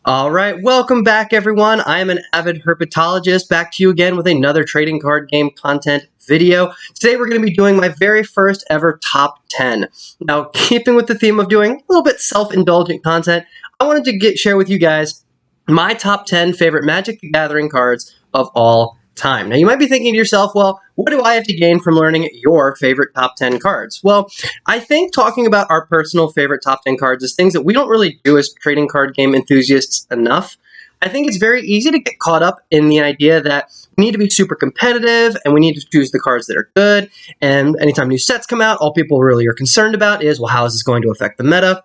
All right, welcome back, everyone. I am an avid herpetologist, back to you again with another trading card game content video. Today we're going to be doing my very first ever top 10. Now, keeping with the theme of doing a little bit self-indulgent content, I wanted to share with you guys my top 10 favorite Magic the Gathering cards of all time. Now, you might be thinking to yourself, well, what do I have to gain from learning your favorite top 10 cards? Well, I think talking about our personal favorite top 10 cards is things that we don't really do as trading card game enthusiasts enough. I think it's very easy to get caught up in the idea that we need to be super competitive and we need to choose the cards that are good. And anytime new sets come out, all people really are concerned about is, well, how is this going to affect the meta?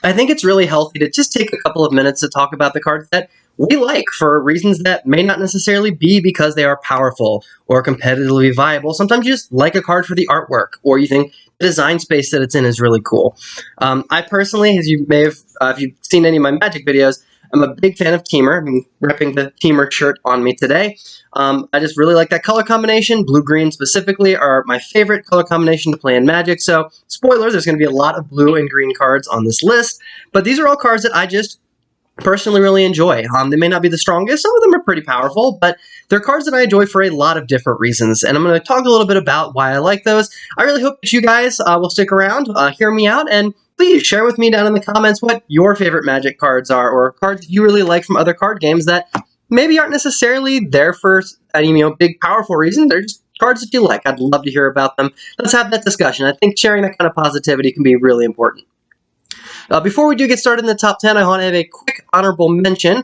I think it's really healthy to just take a couple of minutes to talk about the cards that we like for reasons that may not necessarily be because they are powerful or competitively viable. Sometimes you just like a card for the artwork, or you think the design space that it's in is really cool. I personally, as you may have, if you've seen any of my Magic videos, I'm a big fan of Temur. I'm repping the Temur shirt on me today. I just really like that color combination. Blue-green specifically are my favorite color combination to play in Magic. So, spoiler, there's going to be a lot of blue and green cards on this list. But these are all cards that I just personally really enjoy. They may not be the strongest. Some of them are pretty powerful, but they're cards that I enjoy for a lot of different reasons. And I'm going to talk a little bit about why I like those. I really hope that you guys will stick around, hear me out, and please share with me down in the comments what your favorite Magic cards are, or cards you really like from other card games that maybe aren't necessarily there for any big powerful reason. They're just cards that you like. I'd love to hear about them. Let's have that discussion. I think sharing that kind of positivity can be really important. Before we do get started in the top 10, I want to have a quick honorable mention.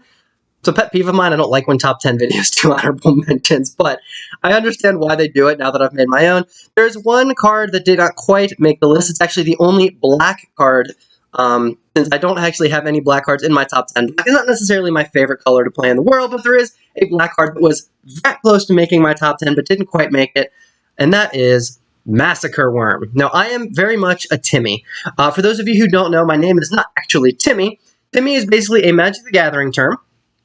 It's a pet peeve of mine. I don't like when top 10 videos do honorable mentions, but I understand why they do it now that I've made my own. There's one card that did not quite make the list. It's actually the only black card, since I don't actually have any black cards in my top 10. Black is not necessarily my favorite color to play in the world, but there is a black card that was that close to making my top 10, but didn't quite make it, and that is Massacre Wurm. Now, I am very much a Timmy. For those of you who don't know, my name is not actually Timmy. Timmy is basically a Magic the Gathering term.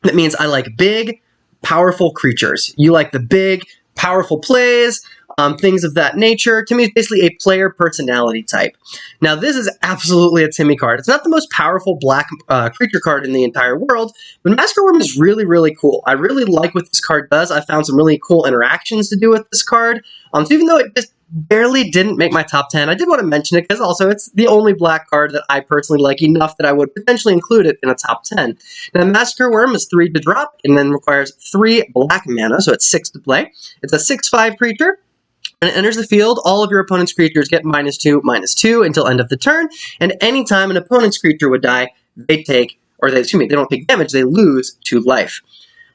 That means I like big, powerful creatures. You like the big, powerful plays, things of that nature. Timmy is basically a player personality type. Now, this is absolutely a Timmy card. It's not the most powerful black creature card in the entire world, but Massacre Wurm is really, really cool. I really like what this card does. I found some really cool interactions to do with this card. So even though it just barely didn't make my top 10, I did want to mention it because also it's the only black card that I personally like enough that I would potentially include it in a top 10. Now, Massacre Wurm is 3 to drop and then requires 3 black mana, so it's 6 to play. It's a 6/5 creature. When it enters the field, all of your opponent's creatures get -2/-2 until end of the turn, and anytime an opponent's creature would die, they don't take damage, they lose 2 life.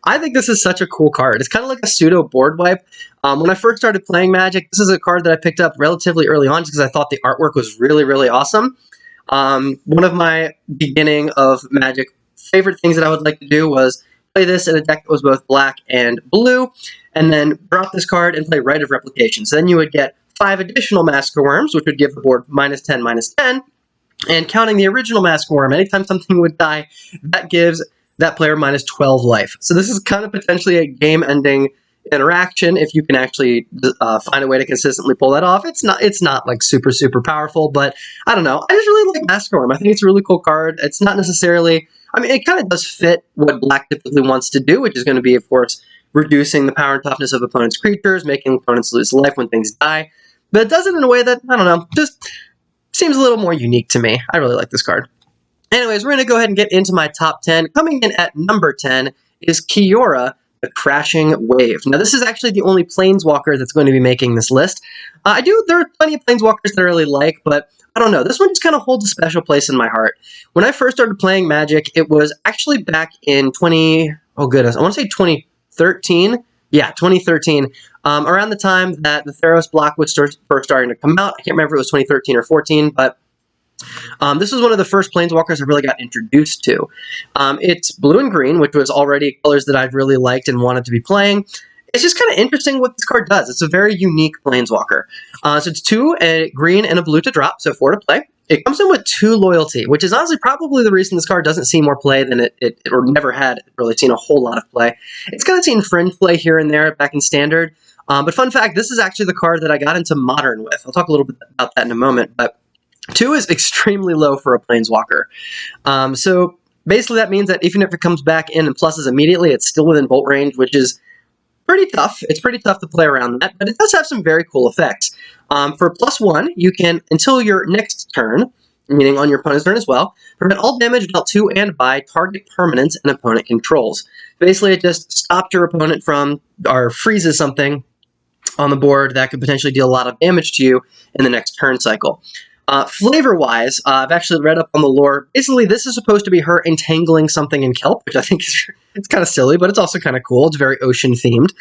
I think this is such a cool card. It's kind of like a pseudo board wipe. When I first started playing Magic, this is a card that I picked up relatively early on just because I thought the artwork was really, really awesome. One of my beginning of Magic favorite things that I would like to do was play this in a deck that was both black and blue, and then drop this card and play Rite of Replication. So then you would get 5 additional Massacre Wurms, which would give the board -10/-10, and counting the original Massacre Wurm, anytime something would die, that gives that player -12 life. So this is kind of potentially a game-ending interaction if you can actually find a way to consistently pull that off. It's not like super, super powerful, but I don't know. I just really like Massacre Wurm. I think it's a really cool card. It's not necessarily, I mean, it kind of does fit what black typically wants to do, which is going to be, of course, reducing the power and toughness of opponents' creatures, making opponents lose life when things die. But it does it in a way that, I don't know, just seems a little more unique to me. I really like this card. Anyways, we're going to go ahead and get into my top 10. Coming in at number 10 is Kiora, the Crashing Wave. Now, this is actually the only Planeswalker that's going to be making this list. There are plenty of Planeswalkers that I really like, but I don't know. This one just kind of holds a special place in my heart. When I first started playing Magic, it was actually back in I want to say 2013. Yeah, 2013. Around the time that the Theros block was first starting to come out. I can't remember if it was 2013 or 14, but this was one of the first Planeswalkers I really got introduced to. It's blue and green, which was already colors that I've really liked and wanted to be playing. It's just kind of interesting what this card does. It's a very unique Planeswalker. So it's 2, a green and a blue to drop, so 4 to play. It comes in with 2 loyalty, which is honestly probably the reason this card doesn't see more play than it or never had really seen a whole lot of play. It's kind of seen fringe play here and there back in Standard. But fun fact, this is actually the card that I got into Modern with. I'll talk a little bit about that in a moment, but 2 is extremely low for a Planeswalker. So basically that means that even if it comes back in and pluses immediately, it's still within bolt range, which is pretty tough. It's pretty tough to play around that, but it does have some very cool effects. For +1, you can, until your next turn, meaning on your opponent's turn as well, prevent all damage dealt to and by target permanents and opponent controls. Basically, it just stops your opponent from, or freezes something on the board that could potentially deal a lot of damage to you in the next turn cycle. Flavor-wise, I've actually read up on the lore. Basically, this is supposed to be her entangling something in kelp, which I think is it's kind of silly, but it's also kind of cool. It's very ocean-themed.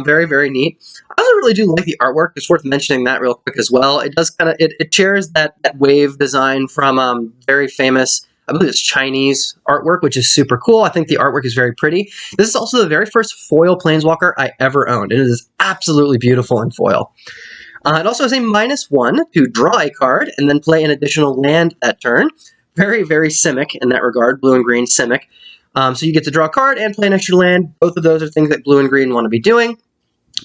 Very, very neat. I also really do like the artwork. It's worth mentioning that real quick as well. It does kind of, it shares that wave design from very famous, I believe it's Chinese artwork, which is super cool. I think the artwork is very pretty. This is also the very first foil Planeswalker I ever owned, and it is absolutely beautiful in foil. It also has a -1 to draw a card and then play an additional land that turn. Very, very Simic in that regard, blue and green Simic. So you get to draw a card and play an extra land. Both of those are things that blue and green want to be doing.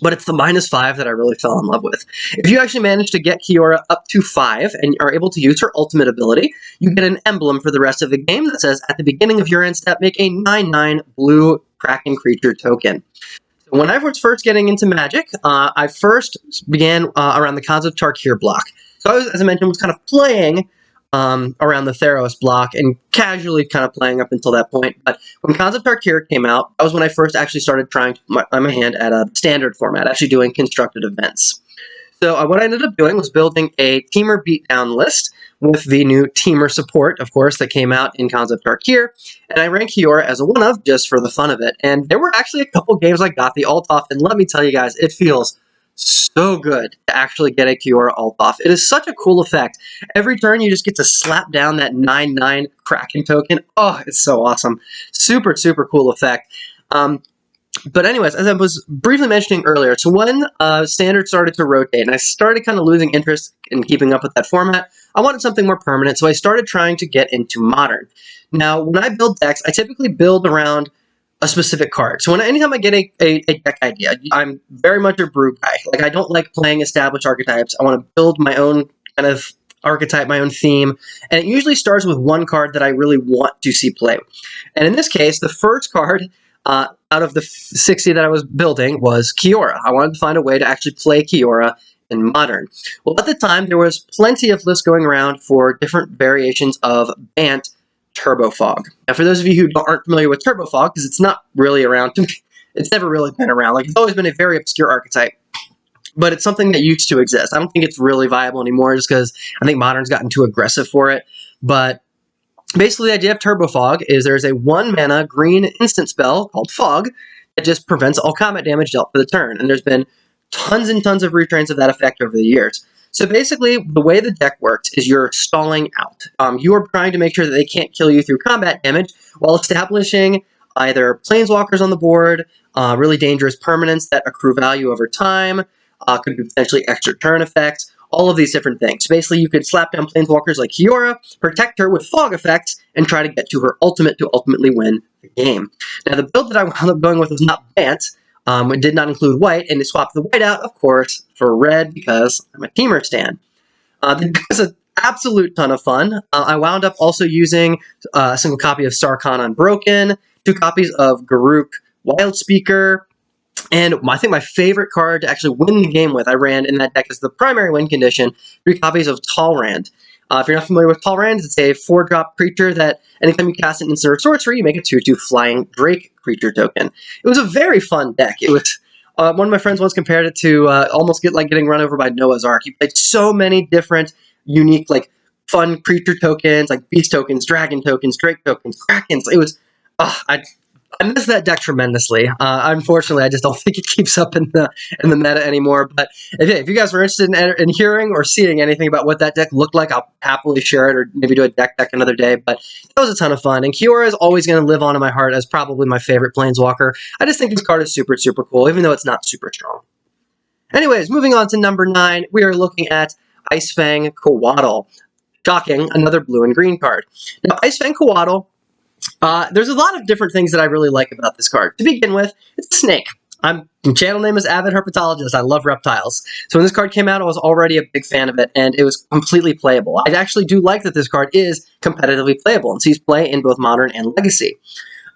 But it's the -5 that I really fell in love with. If you actually manage to get Kiora up to 5 and are able to use her ultimate ability, you get an emblem for the rest of the game that says, at the beginning of your end step, make a 9/9 blue Kraken creature token. When I was first getting into Magic, I first began around the Khans of Tarkir block. So I was, as I mentioned, was kind of playing around the Theros block and casually kind of playing up until that point. But when Khans of Tarkir came out, that was when I first actually started trying my hand at a standard format, actually doing constructed events. So what I ended up doing was building a Teamer beatdown list with the new Teamer support, of course, that came out in Khans of Tarkir, and I ran Kiora as a one-of just for the fun of it. And there were actually a couple games I got the ult off, and let me tell you guys, it feels so good to actually get a Kiora ult off. It is such a cool effect. Every turn you just get to slap down that 9/9 Kraken token. Oh, it's so awesome. Super, super cool effect. But anyways, as I was briefly mentioning earlier, so when Standard started to rotate and I started kind of losing interest in keeping up with that format, I wanted something more permanent, so I started trying to get into Modern. Now, when I build decks, I typically build around a specific card. So anytime I get a deck idea, I'm very much a brew guy. Like, I don't like playing established archetypes. I want to build my own kind of archetype, my own theme, and it usually starts with one card that I really want to see play. And in this case, the first card out of the 60 that I was building was Kiora. I wanted to find a way to actually play Kiora in Modern. Well, at the time, there was plenty of lists going around for different variations of Bant Turbo Fog. Now, for those of you who aren't familiar with Turbo Fog, because it's not really around, it's never really been around. Like, it's always been a very obscure archetype, but it's something that used to exist. I don't think it's really viable anymore just because I think Modern's gotten too aggressive for it, but basically, the idea of Turbo Fog is there's a 1-mana green instant spell called Fog that just prevents all combat damage dealt for the turn. And there's been tons and tons of retrains of that effect over the years. So basically, the way the deck works is you're stalling out. You are trying to make sure that they can't kill you through combat damage while establishing either planeswalkers on the board, really dangerous permanents that accrue value over time, could be potentially extra turn effects, all of these different things. Basically, you could slap down planeswalkers like Kiora, protect her with fog effects, and try to get to her ultimate to ultimately win the game. Now, the build that I wound up going with was not Bant. It did not include white, and it swapped the white out, of course, for red because I'm a Teamer stan. The deck was an absolute ton of fun. I wound up also using a single copy of Sarkhan Unbroken, 2 copies of Garruk Wildspeaker, and I think my favorite card to actually win the game with, I ran in that deck as the primary win condition, 3 copies of Talrand. If you're not familiar with Talrand, it's a 4-drop creature that anytime you cast an instant or sorcery, you make a 2/2 flying Drake creature token. It was a very fun deck. It was one of my friends once compared it to almost getting run over by Noah's Ark. He played so many different unique, like, fun creature tokens, like beast tokens, dragon tokens, Drake tokens, Krakens. It was, I miss that deck tremendously. Unfortunately, I just don't think it keeps up in the meta anymore. But if you guys are interested in hearing or seeing anything about what that deck looked like, I'll happily share it or maybe do a deck another day. But that was a ton of fun. And Kiora is always going to live on in my heart as probably my favorite Planeswalker. I just think this card is super, super cool, even though it's not super strong. Anyways, moving on to number 9, we are looking at Ice-Fang Coatl. Shocking, another blue and green card. Now, Ice-Fang Coatl, there's a lot of different things that I really like about this card. To begin with, it's a snake. channel name is Avid Herpetologist. I love reptiles. So when this card came out, I was already a big fan of it, and it was completely playable. I actually do like that this card is competitively playable and sees play in both Modern and Legacy.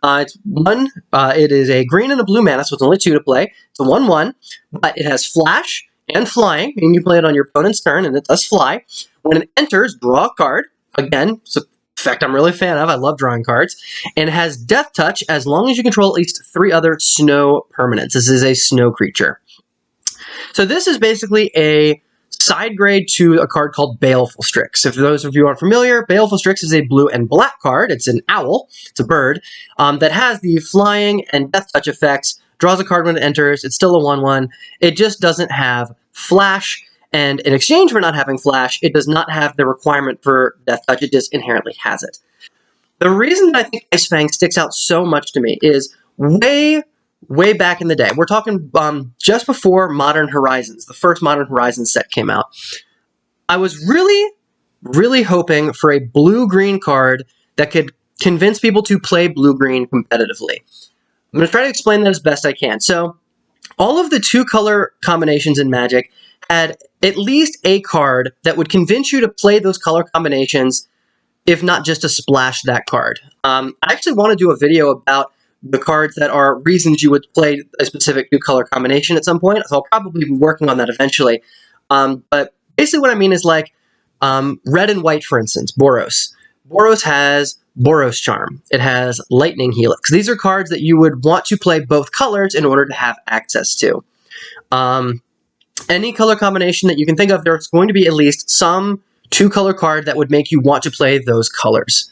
It is a green and a blue mana, so it's only 2 to play. It's a 1/1, but it has flash and flying, meaning you play it on your opponent's turn, and it does fly. When it enters, draw a card. Again, it's an effect I'm really a fan of. I love drawing cards. And it has Death Touch as long as you control at least 3 other snow permanents. This is a snow creature. So this is basically a side grade to a card called Baleful Strix. If those of you aren't familiar, Baleful Strix is a blue and black card. It's an owl. It's a bird that has the flying and Death Touch effects. Draws a card when it enters. It's still a 1/1. It just doesn't have flash. And in exchange for not having flash, it does not have the requirement for Death Touch. It just inherently has it. The reason that I think Ice-Fang sticks out so much to me is way back in the day. We're talking just before Modern Horizons. The first Modern Horizons set came out. I was really hoping for a blue-green card that could convince people to play blue-green competitively. I'm going to try to explain that as best I can. So, all of the 2-color combinations in Magic had at least a card that would convince you to play those color combinations, if not just to splash that card. I actually want to do a video about the cards that are reasons you would play a specific 2-color combination at some point, so I'll probably be working on that eventually. But basically what I mean is like red and white, for instance, Boros. Boros has Boros Charm. It has Lightning Helix. These are cards that you would want to play both colors in order to have access to. Any color combination that you can think of, there's going to be at least some 2-color card that would make you want to play those colors.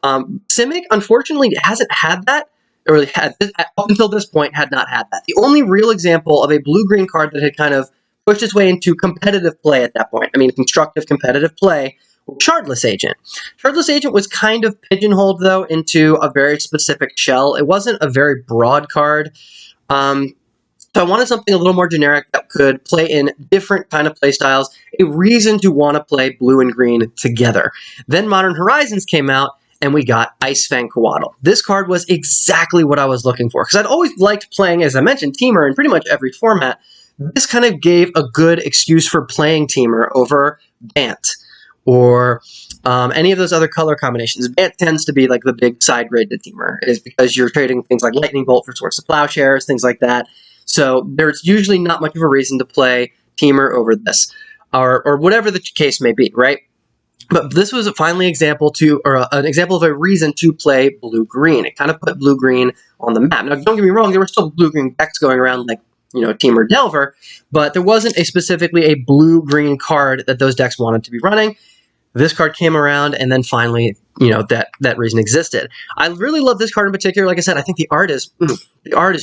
Simic, unfortunately, hasn't had that, or really had, up until this point, had not had that. The only real example of a blue-green card that had kind of pushed its way into competitive play at that point, I mean constructive competitive play, was Shardless Agent. Shardless Agent was kind of pigeonholed, though, into a very specific shell. It wasn't a very broad card. So I wanted something a little more generic that could play in different kind of play styles, a reason to want to play blue and green together. Then Modern Horizons came out, and we got Ice-Fang Coatl. This card was exactly what I was looking for, because I'd always liked playing, as I mentioned, Temur in pretty much every format. This kind of gave a good excuse for playing Temur over Bant, or any of those other color combinations. Bant tends to be like the big side grade to Temur, is because you're trading things like Lightning Bolt for Swords to Plowshares, things like that. So there's usually not much of a reason to play Temur over this, or whatever the case may be, right? But this was finally an example of a reason to play blue-green. It kind of put blue-green on the map. Now, don't get me wrong, there were still blue-green decks going around, like, Temur Delver, but there wasn't specifically a blue-green card that those decks wanted to be running. This card came around, and then finally, that reason existed. I really love this card in particular. Like I said, I think the art is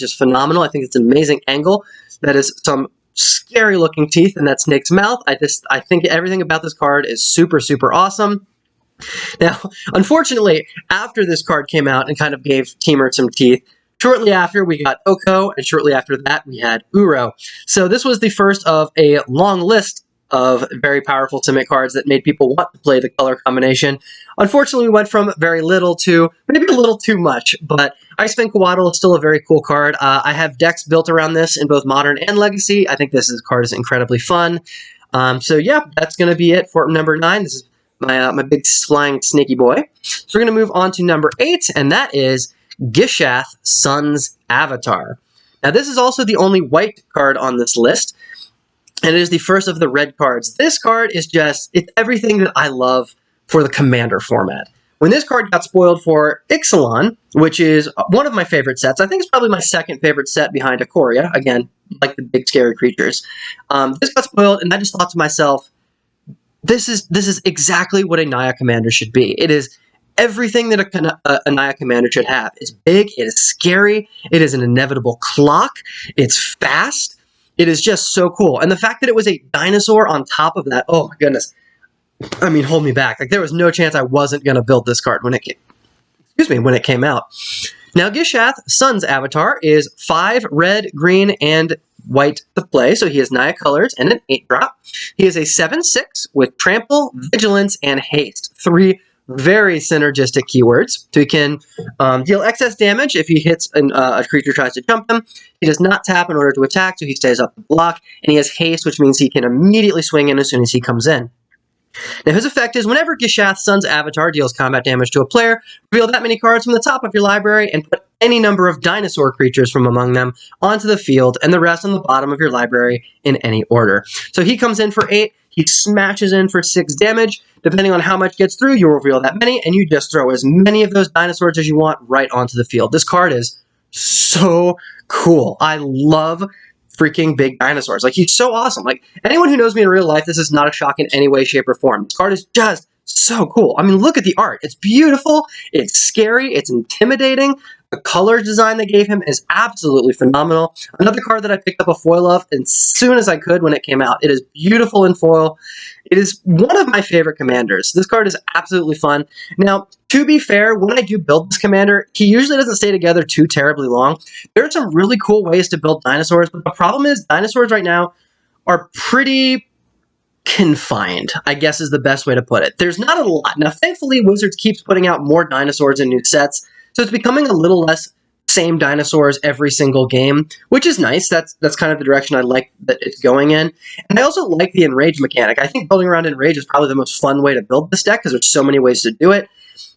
just phenomenal. I think it's an amazing angle. That is some scary looking teeth in that snake's mouth. I think everything about this card is super awesome. Now, unfortunately, after this card came out and kind of gave Temur some teeth, shortly after we got Oko, and shortly after that we had Uro. So this was the first of a long list of very powerful Simic cards that made people want to play the color combination. Unfortunately, we went from very little to maybe a little too much, but Ice-Fang Coatl is still a very cool card. I have decks built around this in both Modern and Legacy. I think this card is incredibly fun. So yeah, that's going to be it for number 9. This is my big flying snaky boy. So we're going to move on to number 8, and that is Gishath, Sun's Avatar. Now this is also the only white card on this list, and it is the first of the red cards. This card is it's everything that I love for the Commander format. When this card got spoiled for Ixalan, which is one of my favorite sets, I think it's probably my second favorite set behind Ikoria, again, like the big scary creatures. This got spoiled, and I just thought to myself, this is exactly what a Naya Commander should be. It is everything that a Naya Commander should have. It's big, it is scary, it is an inevitable clock, it's fast. It is just so cool. And the fact that it was a dinosaur on top of that, oh my goodness. I mean, hold me back. Like, there was no chance I wasn't going to build this card when it came out. Now, Gishath, Sun's Avatar, is 5 red, green, and white to play. So he has Naya colors and an 8-drop. He is a 7/6 with Trample, Vigilance, and Haste. 3 very synergistic keywords. So he can deal excess damage if he hits a creature tries to jump him. He does not tap in order to attack, so he stays up to block. And he has haste, which means he can immediately swing in as soon as he comes in. Now his effect is whenever Gishath's son's avatar deals combat damage to a player, reveal that many cards from the top of your library and put any number of dinosaur creatures from among them onto the field and the rest on the bottom of your library in any order. So he comes in for 8, he smashes in for 6 damage. Depending on how much gets through, you'll reveal that many, and you just throw as many of those dinosaurs as you want right onto the field. This card is so cool. I love freaking big dinosaurs. Like, he's so awesome. Like, anyone who knows me in real life, this is not a shock in any way, shape, or form. This card is just so cool. I mean, look at the art. It's beautiful. It's scary. It's intimidating. The color design they gave him is absolutely phenomenal. Another card that I picked up a foil of as soon as I could when it came out. It is beautiful in foil. It is one of my favorite commanders. This card is absolutely fun. Now, to be fair, when I do build this commander, he usually doesn't stay together too terribly long. There are some really cool ways to build dinosaurs, but the problem is dinosaurs right now are pretty confined, I guess is the best way to put it. There's not a lot. Now, thankfully, Wizards keeps putting out more dinosaurs in new sets, so it's becoming a little less same dinosaurs every single game, which is nice. That's kind of the direction I like that it's going in. And I also like the Enrage mechanic. I think building around Enrage is probably the most fun way to build this deck because there's so many ways to do it.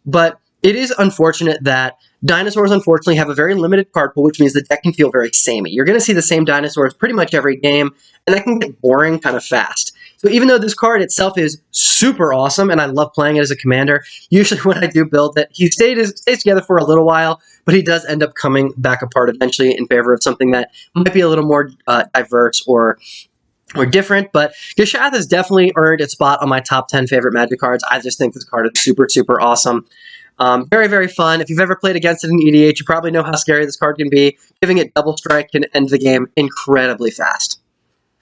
But it is unfortunate that dinosaurs, unfortunately, have a very limited card pool, which means the deck can feel very samey. You're going to see the same dinosaurs pretty much every game, and that can get boring kind of fast. So even though this card itself is super awesome, and I love playing it as a commander, usually when I do build it, he stays together for a little while, but he does end up coming back apart eventually in favor of something that might be a little more diverse or different. But Gishath has definitely earned its spot on my top 10 favorite Magic cards. I just think this card is super, super awesome. Very, very fun. If you've ever played against it in EDH, you probably know how scary this card can be. Giving it double strike can end the game incredibly fast.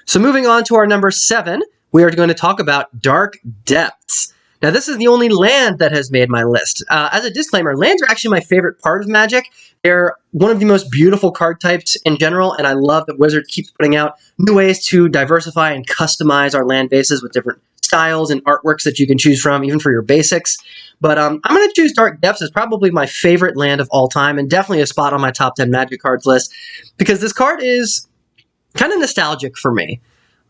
So moving on to our number 7, we are going to talk about Dark Depths. Now, this is the only land that has made my list. As a disclaimer, lands are actually my favorite part of Magic. They're one of the most beautiful card types in general, and I love that Wizard keeps putting out new ways to diversify and customize our land bases with different styles and artworks that you can choose from, even for your basics. But I'm going to choose Dark Depths as probably my favorite land of all time, and definitely a spot on my top 10 Magic cards list, because this card is kind of nostalgic for me.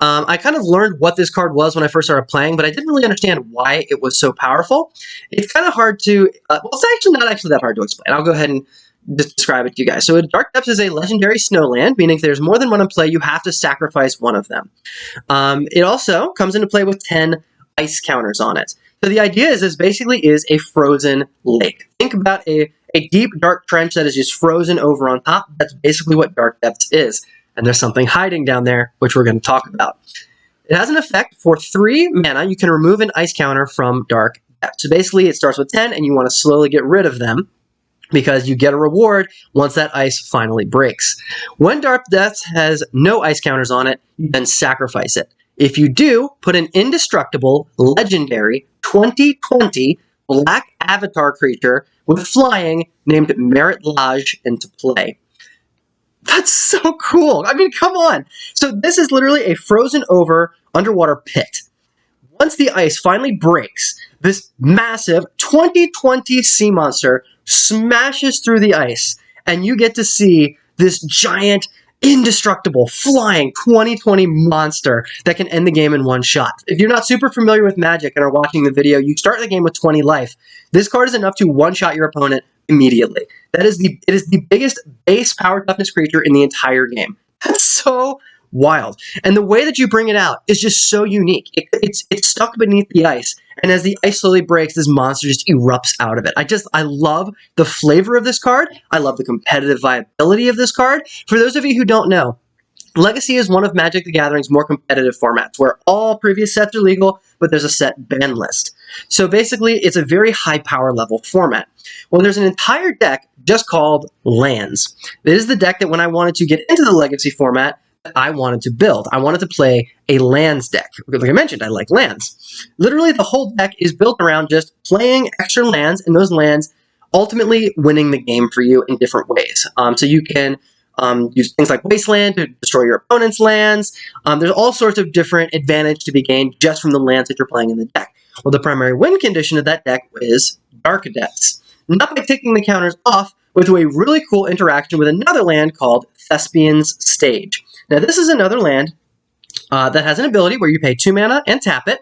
I kind of learned what this card was when I first started playing, but I didn't really understand why it was so powerful. It's kind of hard to, well, it's actually not that hard to explain. I'll go ahead and just describe it to you guys. So Dark Depths is a legendary snow land, meaning if there's more than one in play, you have to sacrifice one of them. It also comes into play with 10 ice counters on it. So the idea is this basically is a frozen lake. Think about a deep, dark trench that is just frozen over on top. That's basically what Dark Depths is. And there's something hiding down there, which we're going to talk about. It has an effect for 3 mana. You can remove an ice counter from Dark Depths. So basically, it starts with 10, and you want to slowly get rid of them because you get a reward once that ice finally breaks. When Dark Depths has no ice counters on it, you then sacrifice it. If you do, put an indestructible, legendary, 2020 black avatar creature with flying named Merit Laj into play. That's so cool. I mean, come on. So this is literally a frozen over underwater pit. Once the ice finally breaks, this massive 2020 sea monster smashes through the ice, and you get to see this giant, indestructible, flying 2020 monster that can end the game in one shot. If you're not super familiar with Magic and are watching the video, you start the game with 20 life. This card is enough to one-shot your opponent immediately. It is the biggest base power toughness creature in the entire game. That's so wild. And the way that you bring it out is just so unique. It's stuck beneath the ice, and as the ice slowly breaks, this monster just erupts out of it. I love the flavor of this card. I love the competitive viability of this card. For those of you who don't know, Legacy is one of Magic the Gathering's more competitive formats, where all previous sets are legal, but there's a set ban list. So basically, it's a very high power level format. Well, there's an entire deck just called Lands. It is the deck that when I wanted to get into the Legacy format, I wanted to build. I wanted to play a lands deck. Like I mentioned, I like lands. Literally, the whole deck is built around just playing extra lands, and those lands ultimately winning the game for you in different ways. So you can use things like Wasteland to destroy your opponent's lands. There's all sorts of different advantage to be gained just from the lands that you're playing in the deck. Well, the primary win condition of that deck is Dark Depths. Not by taking the counters off, but through a really cool interaction with another land called Thespian's Stage. Now, this is another land that has an ability where you pay 2 mana and tap it,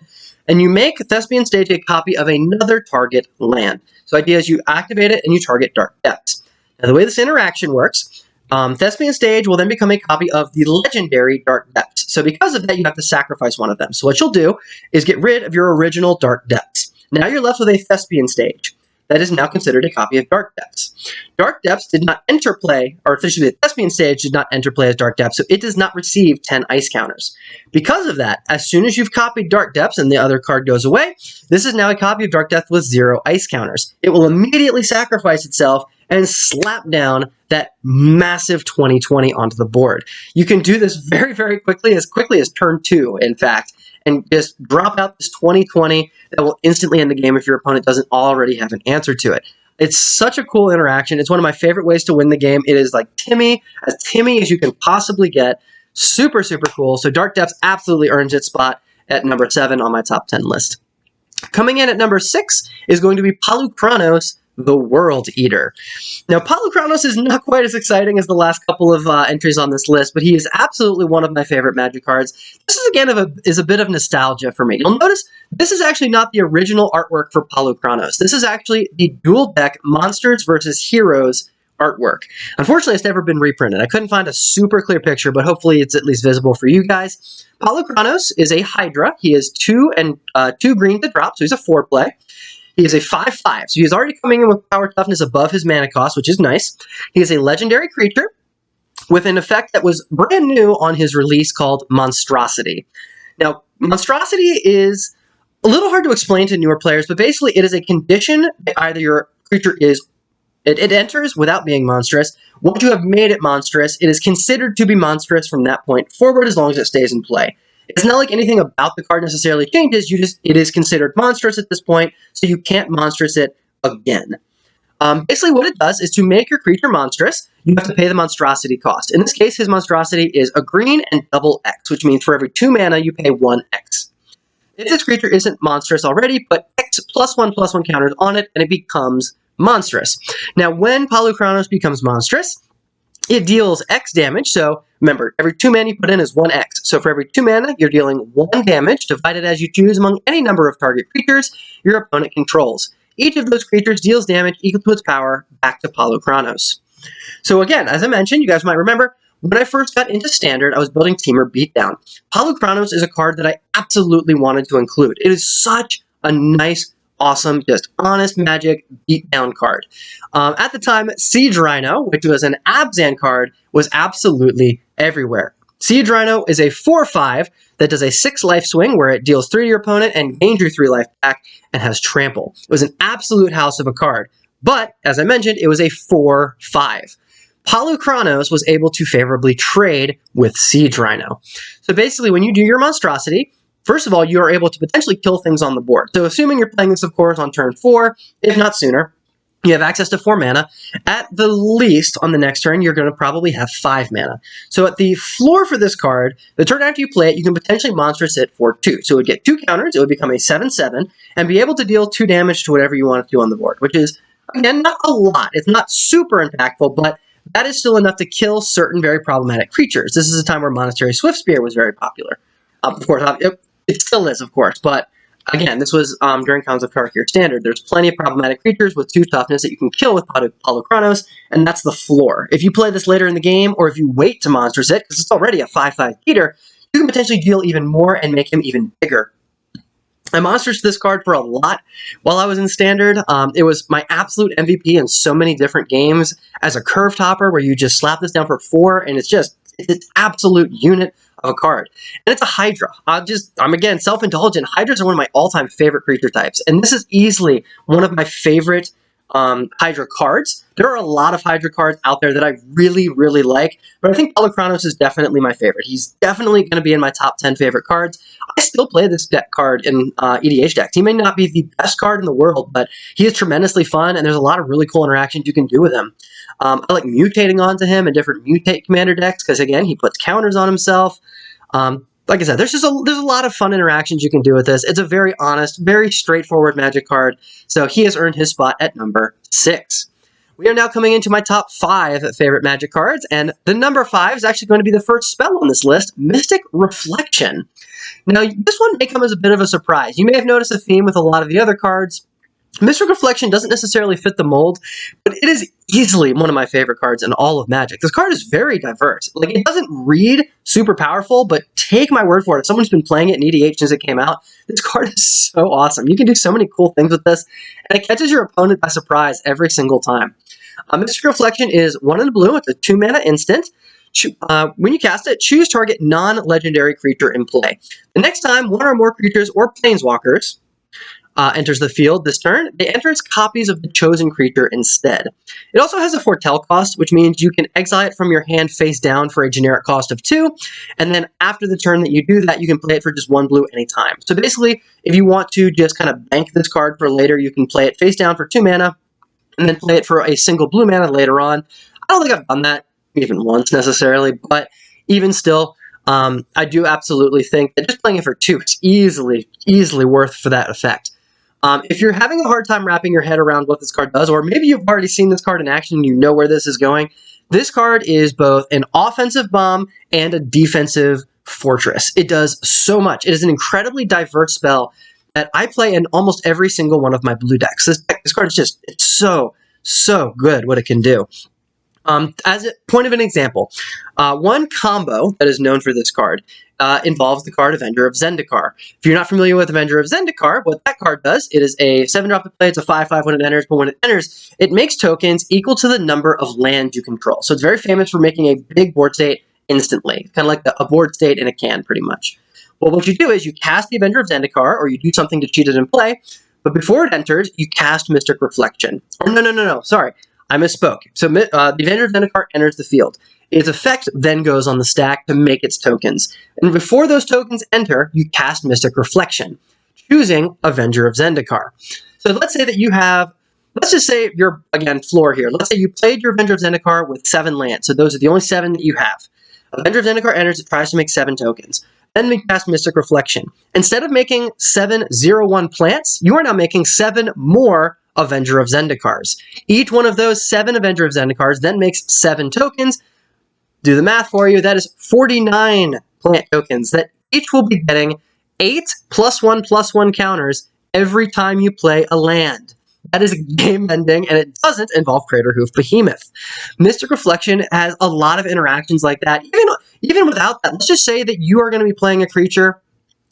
and you make Thespian Stage a copy of another target land. So the idea is you activate it and you target Dark Depths. Now, the way this interaction works, Thespian Stage will then become a copy of the legendary Dark Depths. So because of that, you have to sacrifice one of them. So what you'll do is get rid of your original Dark Depths. Now you're left with a Thespian Stage. That is now considered a copy of Dark Depths. Dark Depths did not enter play, or officially the Thespian Stage did not enter play as Dark Depths, so it does not receive 10 ice counters. Because of that, as soon as you've copied Dark Depths and the other card goes away, this is now a copy of Dark Depths with 0 ice counters. It will immediately sacrifice itself and slap down that massive 20/20 onto the board. You can do this very, very quickly as turn 2, in fact, and just drop out this 20/20 that will instantly end the game if your opponent doesn't already have an answer to it. It's such a cool interaction. It's one of my favorite ways to win the game. It is like as Timmy as you can possibly get. Super, super cool. So Dark Depths absolutely earns its spot at number 7 on my top 10 list. Coming in at number 6 is going to be Polukranos, the World Eater. Now, Polukranos is not quite as exciting as the last couple of entries on this list, but he is absolutely one of my favorite Magic cards. This is, again, a bit of nostalgia for me. You'll notice this is actually not the original artwork for Polukranos. This is actually the dual deck Monsters versus Heroes artwork. Unfortunately, it's never been reprinted. I couldn't find a super clear picture, but hopefully it's at least visible for you guys. Polukranos is a Hydra. He is 2 green to drop, so he's a 4-play. He is a 5/5, so he's already coming in with power toughness above his mana cost, which is nice. He is a legendary creature with an effect that was brand new on his release called Monstrosity. Now, Monstrosity is a little hard to explain to newer players, but basically it is a condition that either your creature it enters without being monstrous. Once you have made it monstrous, it is considered to be monstrous from that point forward as long as it stays in play. It's not like anything about the card necessarily changes, it is considered monstrous at this point, so you can't monstrous it again. Basically what it does is to make your creature monstrous, you have to pay the monstrosity cost. In this case, his monstrosity is a green and double X, which means for every 2 mana, you pay 1 X. If this creature isn't monstrous already, put X +1/+1 counters on it, and it becomes monstrous. Now, when Polukranos becomes monstrous, it deals X damage, so remember, every 2 mana you put in is 1 X. So for every 2 mana, you're dealing 1 damage, divided as you choose among any number of target creatures your opponent controls. Each of those creatures deals damage equal to its power back to Polukranos. So again, as I mentioned, you guys might remember, when I first got into Standard, I was building Teamer Beatdown. Polukranos is a card that I absolutely wanted to include. It is such a nice, awesome, just honest Magic beatdown card. At the time, Siege Rhino, which was an Abzan card, was absolutely everywhere. Siege Rhino is a 4/5 that does a 6 life swing where it deals 3 to your opponent and gains your 3 life back and has trample. It was an absolute house of a card. But, as I mentioned, it was a 4/5. Polukranos was able to favorably trade with Siege Rhino. So basically, when you do your monstrosity, first of all, you are able to potentially kill things on the board. So assuming you're playing this, of course, on turn 4, if not sooner, you have access to 4 mana. At the least, on the next turn, you're going to probably have 5 mana. So at the floor for this card, the turn after you play it, you can potentially monstrous it for 2. So it would get 2 counters, it would become a 7/7, and be able to deal 2 damage to whatever you want to do on the board, which is, again, not a lot. It's not super impactful, but that is still enough to kill certain very problematic creatures. This is a time where Monastery Swiftspear was very popular. Of course, it still is, of course, but again, this was during Khans of Tarkir Standard. There's plenty of problematic creatures with 2 toughness that you can kill with Polukranos, and that's the floor. If you play this later in the game, or if you wait to monstrous it, because it's already a 5/5 beater, you can potentially deal even more and make him even bigger. I monstrous this card for a lot while I was in Standard. It was my absolute MVP in so many different games as a curve topper where you just slap this down for 4, and it's an absolute unit of a card. And it's a Hydra. I'm again self-indulgent. Hydras are one of my all-time favorite creature types, and this is easily one of my favorite Hydra cards. There are a lot of Hydra cards out there that I really, really like, but I think Polukranos is definitely my favorite. He's definitely going to be in my top 10 favorite cards. I still play this deck card in EDH decks. He may not be the best card in the world, but he is tremendously fun, and there's a lot of really cool interactions you can do with him. I like mutating onto him in different mutate commander decks, because again, he puts counters on himself. like I said, there's a lot of fun interactions you can do with this. It's a very honest, very straightforward Magic card, so he has earned his spot at number 6. We are now coming into my top 5 favorite Magic cards, and the number 5 is actually going to be the first spell on this list, Mystic Reflection. Now, this one may come as a bit of a surprise. You may have noticed a theme with a lot of the other cards. Mystic Reflection doesn't necessarily fit the mold, but it is easily one of my favorite cards in all of Magic. This card is very diverse. Like, it doesn't read super powerful, but take my word for it, if someone's been playing it in EDH since it came out, this card is so awesome. You can do so many cool things with this, and it catches your opponent by surprise every single time. Mystic Reflection is 1 in the blue. It's a 2-mana instant. When you cast it, choose target non-legendary creature in play. The next time one or more creatures or planeswalkers enters the field this turn, they enter as copies of the chosen creature instead. It also has a foretell cost, which means you can exile it from your hand face down for a generic cost of 2, and then after the turn that you do that, you can play it for just 1 blue anytime. So basically, if you want to just kind of bank this card for later, you can play it face down for 2 mana, and then play it for a single blue mana later on. I don't think I've done that even once necessarily, but even still, I do absolutely think that just playing it for 2 is easily worth for that effect. If you're having a hard time wrapping your head around what this card does, or maybe you've already seen this card in action and you know where this is going, this card is both an offensive bomb and a defensive fortress. It does so much. It is an incredibly diverse spell that I play in almost every single one of my blue decks. This card is just, it's so good what it can do. As a point of an example, one combo that is known for this card involves the card Avenger of Zendikar. If you're not familiar with Avenger of Zendikar, what that card does, it is a 7-drop to play, it's a 5/5 when it enters, but when it enters, it makes tokens equal to the number of lands you control. So it's very famous for making a big board state instantly, kind of like a board state in a can, pretty much. Well, what you do is you cast the Avenger of Zendikar, or you do something to cheat it in play, but before it enters, you cast Mystic Reflection. Or no, sorry, I misspoke. So the Avenger of Zendikar enters the field. Its effect then goes on the stack to make its tokens. And before those tokens enter, you cast Mystic Reflection, choosing Avenger of Zendikar. So let's say that you have, let's just say you're, again, floor here. Let's say you played your Avenger of Zendikar with 7 lands. So those are the only 7 that you have. Avenger of Zendikar enters, it tries to make 7 tokens. Then we cast Mystic Reflection. Instead of making 7/0/1 plants, you are now making 7 more Avenger of Zendikars. Each one of those 7 Avenger of Zendikars then makes 7 tokens. Do the math for you. That is 49 plant tokens that each will be getting 8 +1/+1 counters every time you play a land. That is game-ending, and it doesn't involve Craterhoof Behemoth. Mystic Reflection has a lot of interactions like that. Even without that, let's just say that you are going to be playing a creature,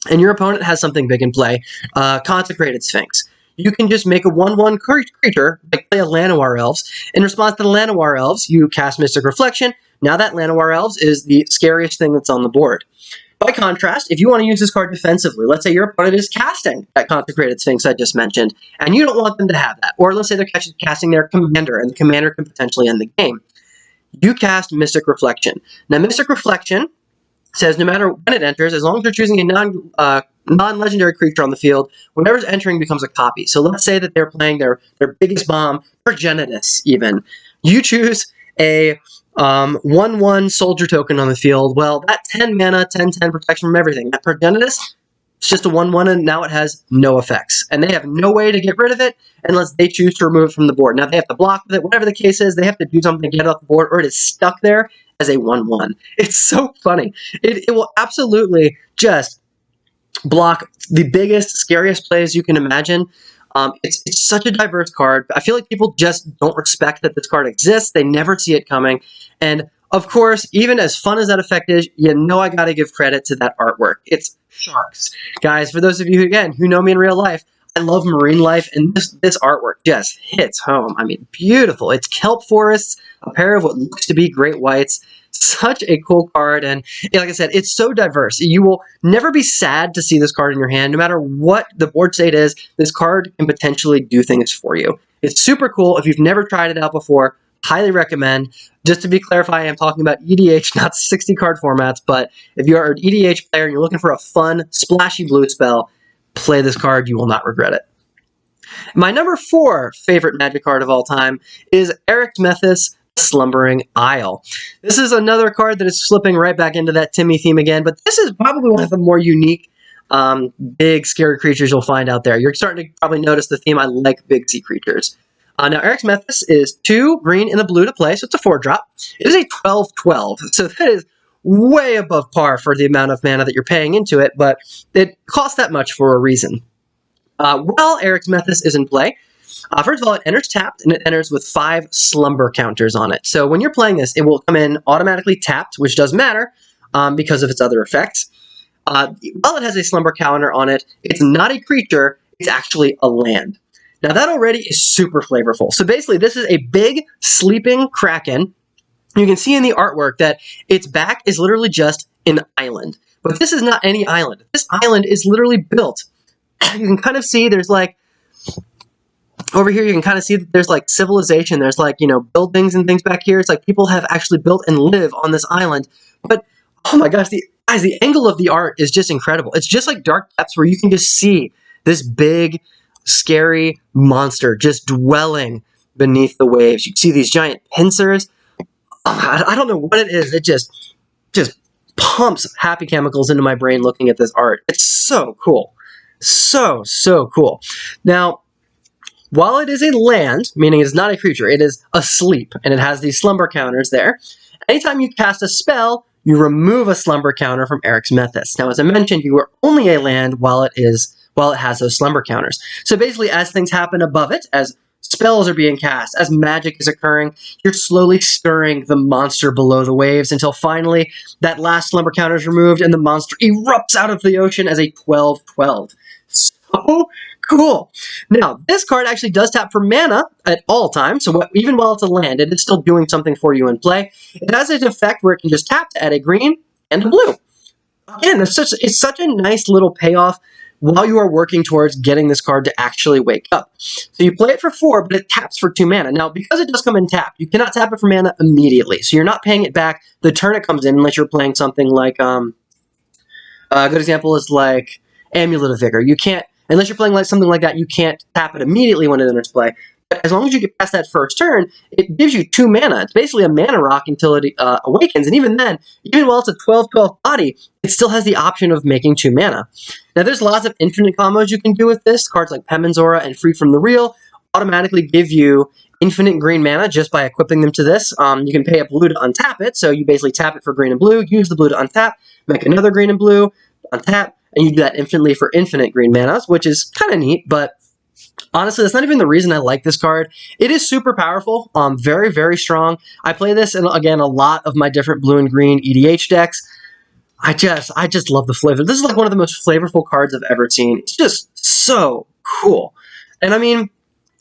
and your opponent has something big in play, Consecrated Sphinx. You can just make a 1/1 creature, like play a Llanowar Elves. In response to the Llanowar Elves, you cast Mystic Reflection. Now that Llanowar Elves is the scariest thing that's on the board. By contrast, if you want to use this card defensively, let's say your opponent is casting that Consecrated Sphinx I just mentioned, and you don't want them to have that. Or let's say they're casting their commander, and the commander can potentially end the game. You cast Mystic Reflection. Now, Mystic Reflection says no matter when it enters, as long as you're choosing a non-legendary creature on the field, whatever's entering becomes a copy. So let's say that they're playing their biggest bomb, Progenitus even. You choose a 1/1 soldier token on the field. Well, that 10 mana, 10/10 protection from everything. That Progenitus, it's just a 1/1 and now it has no effects. And they have no way to get rid of it unless they choose to remove it from the board. Now they have to block with it, whatever the case is, they have to do something to get it off the board or it is stuck there as a 1/1. It's so funny. It will absolutely just block the biggest, scariest plays you can imagine. It's such a diverse card. I feel like people just don't respect that this card exists. They never see it coming. And of course, even as fun as that effect is, you know I gotta give credit to that artwork. It's sharks. Guys, for those of you, again, who know me in real life, I love marine life, and this artwork just hits home. I mean, beautiful. It's kelp forests, a pair of what looks to be great whites. Such a cool card, and like I said, it's so diverse. You will never be sad to see this card in your hand. No matter what the board state is, this card can potentially do things for you. It's super cool. If you've never tried it out before, highly recommend. Just to be clarified, I'm talking about EDH, not 60 card formats, but if you are an EDH player and you're looking for a fun, splashy blue spell, play this card. You will not regret it. My number 4 favorite Magic card of all time is Arixmethes, Slumbering Isle. This is another card that is slipping right back into that Timmy theme again, but this is probably one of the more unique, big, scary creatures you'll find out there. You're starting to probably notice the theme. I like big sea creatures. Now, Arixmethes is 2 green and a blue to play, so it's a 4-drop. It is a 12/12, so that is way above par for the amount of mana that you're paying into it, but it costs that much for a reason. While Arixmethes is in play, first of all, it enters tapped, and it enters with 5 slumber counters on it. So when you're playing this, it will come in automatically tapped, which does matter because of its other effects. While it has a slumber counter on it, it's not a creature, it's actually a land. Now that already is super flavorful. So basically this is a big sleeping kraken. You can see in the artwork that its back is literally just an island. But this is not any island. This island is literally built. You can kind of see there's like, over here you can kind of see that there's like civilization. There's like, you know, buildings and things back here. It's like people have actually built and live on this island. But oh my gosh, the angle of the art is just incredible. It's just like Dark Depths where you can just see this big, scary monster just dwelling beneath the waves. You see these giant pincers. I don't know what it is. It just pumps happy chemicals into my brain looking at this art. It's so cool. So cool. Now, while it is a land, meaning it is not a creature, it is asleep, and it has these slumber counters there. Anytime you cast a spell, you remove a slumber counter from Arixmethes. Now, as I mentioned, you are only a land while it has those slumber counters. So basically, as things happen above it, as spells are being cast, as magic is occurring, you're slowly stirring the monster below the waves until finally that last slumber counter is removed and the monster erupts out of the ocean as a 12/12. So cool. Now, this card actually does tap for mana at all times, so even while it's a land, it is still doing something for you in play. It has an effect where it can just tap to add a green and a blue. Again, it's such a nice little payoff while you are working towards getting this card to actually wake up. So you play it for 4, but it taps for 2 mana. Now, because it does come in tapped, you cannot tap it for mana immediately. So you're not paying it back the turn it comes in unless you're playing something like, a good example is like Amulet of Vigor. You can't, unless you're playing like something like that, you can't tap it immediately when it enters play. But as long as you get past that first turn, it gives you 2 mana. It's basically a mana rock until it awakens. And even then, even while it's a 12/12 body, it still has the option of making 2 mana. Now, there's lots of infinite combos you can do with this. Cards like Pemenzora and Free from the Real automatically give you infinite green mana just by equipping them to this. You can pay a blue to untap it. So you basically tap it for green and blue, use the blue to untap, make another green and blue, untap, and you do that infinitely for infinite green manas, which is kind of neat, but honestly, that's not even the reason I like this card. It is super powerful, very, very strong. I play this in, again, a lot of my different blue and green EDH decks. I just love the flavor. This is like one of the most flavorful cards I've ever seen. It's just so cool. And I mean,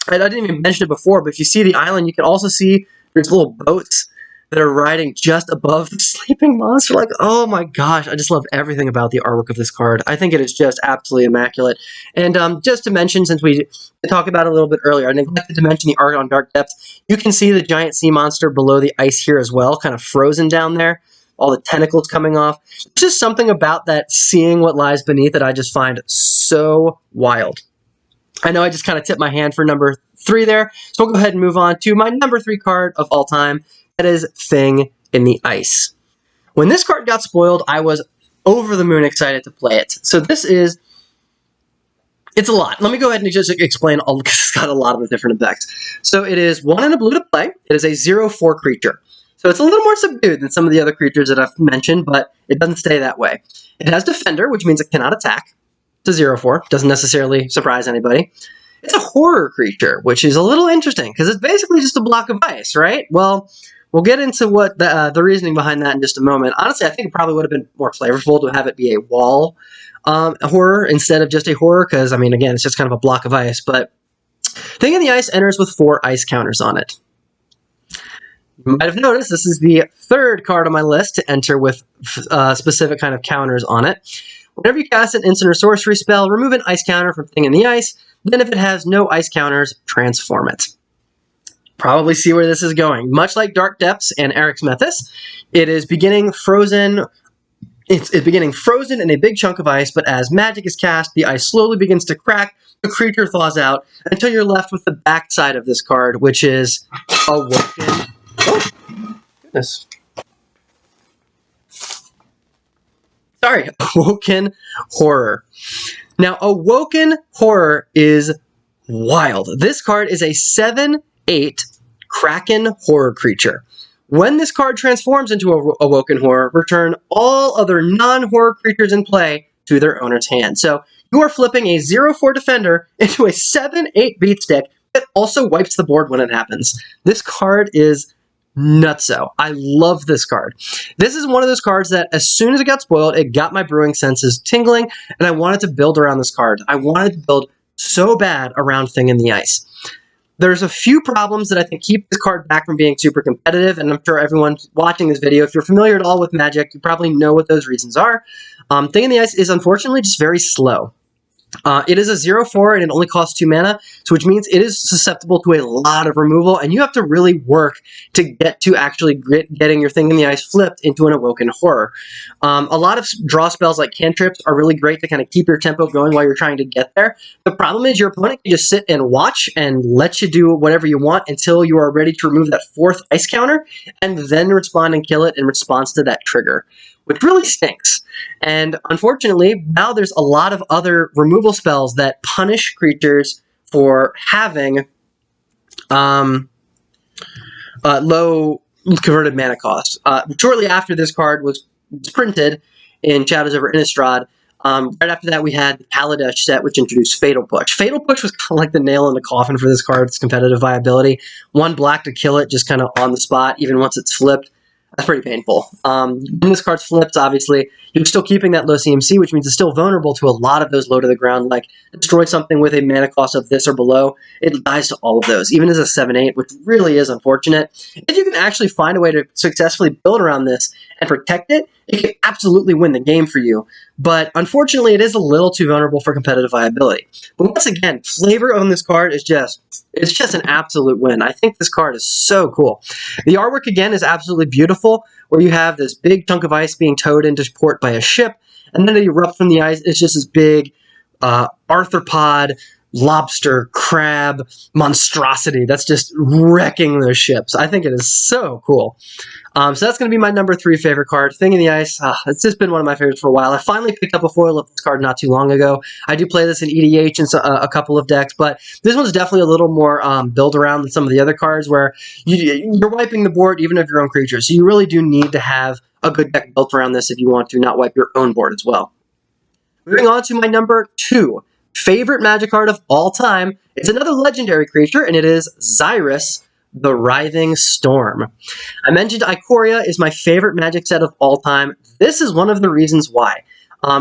I didn't even mention it before, but if you see the island, you can also see there's little boats that are riding just above the sleeping monster. Like, oh my gosh, I just love everything about the artwork of this card. I think it is just absolutely immaculate. And just to mention, since we talked about it a little bit earlier, I neglected to mention the art on Dark Depths. You can see the giant sea monster below the ice here as well, kind of frozen down there. All the tentacles coming off. There's just something about that, seeing what lies beneath it, I just find so wild. I know I just kind of tipped my hand for number 3 there, so we'll go ahead and move on to my number 3 card of all time. That is Thing in the Ice. When this card got spoiled, I was over the moon excited to play it. So this is, it's a lot. Let me go ahead and just explain all, because it's got a lot of the different effects. So it is 1 and a blue to play. It is a 0/4 creature. So it's a little more subdued than some of the other creatures that I've mentioned, but it doesn't stay that way. It has Defender, which means it cannot attack. It's a 0/4. Doesn't necessarily surprise anybody. It's a horror creature, which is a little interesting, because it's basically just a block of ice, right? Well, we'll get into what the reasoning behind that in just a moment. Honestly, I think it probably would have been more flavorful to have it be a wall horror instead of just a horror, because, I mean, again, it's just kind of a block of ice. But Thing in the Ice enters with 4 ice counters on it. You might have noticed this is the 3rd card on my list to enter with specific kind of counters on it. Whenever you cast an instant or sorcery spell, remove an ice counter from Thing in the Ice. Then if it has no ice counters, transform it. Probably see where this is going. Much like Dark Depths and Arixmethes, it is beginning frozen. It's beginning frozen in a big chunk of ice, but as magic is cast, the ice slowly begins to crack, the creature thaws out, until you're left with the backside of this card, which is Awoken. Oh, Goodness. Sorry, Awoken Horror. Now, Awoken Horror is wild. This card is a 7/8 Kraken Horror creature. When this card transforms into Awoken Horror, return all other non-horror creatures in play to their owner's hand. So you are flipping a 0/4 defender into a 7/8 beatstick that also wipes the board when it happens. This card is nutso. I love this card. This is one of those cards that as soon as it got spoiled, it got my brewing senses tingling, and I wanted to build around this card. I wanted to build so bad around Thing in the Ice. There's a few problems that I think keep this card back from being super competitive, and I'm sure everyone watching this video, if you're familiar at all with Magic, you probably know what those reasons are. Thing in the Ice is unfortunately just very slow. It is a 0/4 and it only costs 2 mana, so which means it is susceptible to a lot of removal, and you have to really work to get to actually getting your Thing in the Ice flipped into an Awoken Horror. A lot of draw spells like cantrips are really great to kind of keep your tempo going while you're trying to get there. The problem is your opponent can just sit and watch and let you do whatever you want until you are ready to remove that 4th ice counter, and then respond and kill it in response to that trigger, which really stinks. And unfortunately, now there's a lot of other removal spells that punish creatures for having low converted mana cost. Shortly after this card was printed in Shadows over Innistrad, right after that we had the Kaladesh set, which introduced Fatal Push. Fatal Push was kind of like the nail in the coffin for this card's competitive viability. 1 black to kill it just kind of on the spot, even once it's flipped. That's pretty painful. When this card's flipped, obviously, you're still keeping that low CMC, which means it's still vulnerable to a lot of those low to the ground, like destroy something with a mana cost of this or below. It dies to all of those, even as a 7/8, which really is unfortunate. If you can actually find a way to successfully build around this and protect it, it can absolutely win the game for you. But unfortunately, it is a little too vulnerable for competitive viability. But once again, flavor on this card is it's just an absolute win. I think this card is so cool. The artwork, again, is absolutely beautiful, where you have this big chunk of ice being towed into port by a ship, and then it erupts from the ice. It's just this big arthropod, lobster, crab monstrosity that's just wrecking those ships. I think it is so cool. So that's going to be my number 3 favorite card, Thing in the Ice. It's just been one of my favorites for a while. I finally picked up a foil of this card not too long ago. I do play this in EDH and a couple of decks, but this one's definitely a little more build around than some of the other cards where you're wiping the board even of your own creatures. So you really do need to have a good deck built around this if you want to not wipe your own board as well. Moving on to my number 2 favorite Magic card of all time. It's another legendary creature, and it is Xyris, the Writhing Storm. I mentioned Ikoria is my favorite Magic set of all time. This is one of the reasons why.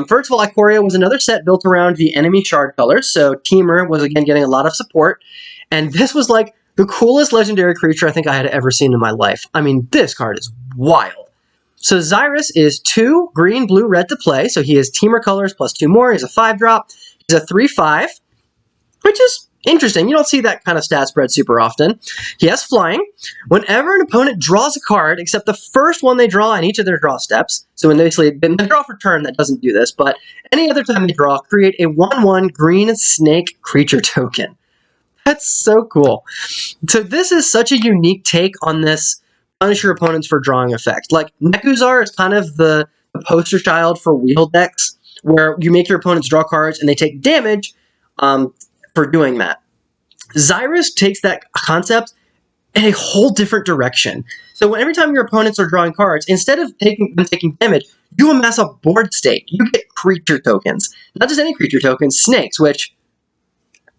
First of all, Ikoria was another set built around the enemy shard colors, so Temur was again getting a lot of support, and this was like the coolest legendary creature I think I had ever seen in my life. I mean, this card is wild. So Xyris is 2 green, blue, red to play, so he is Temur colors plus 2 more. He's a 5-drop. He's a 3/5, which is interesting. You don't see that kind of stat spread super often. He has flying. Whenever an opponent draws a card, except the first one they draw in each of their draw steps, so when they draw for turn, that doesn't do this, but any other time they draw, create a 1/1 green snake creature token. That's so cool. So this is such a unique take on this punish your opponents for drawing effect. Like, Nekuzar is kind of the poster child for wheel decks, where you make your opponents draw cards and they take damage for doing that. Xyris takes that concept in a whole different direction. So every time your opponents are drawing cards, instead of taking damage, you amass a board state. You get creature tokens. Not just any creature tokens, snakes, which,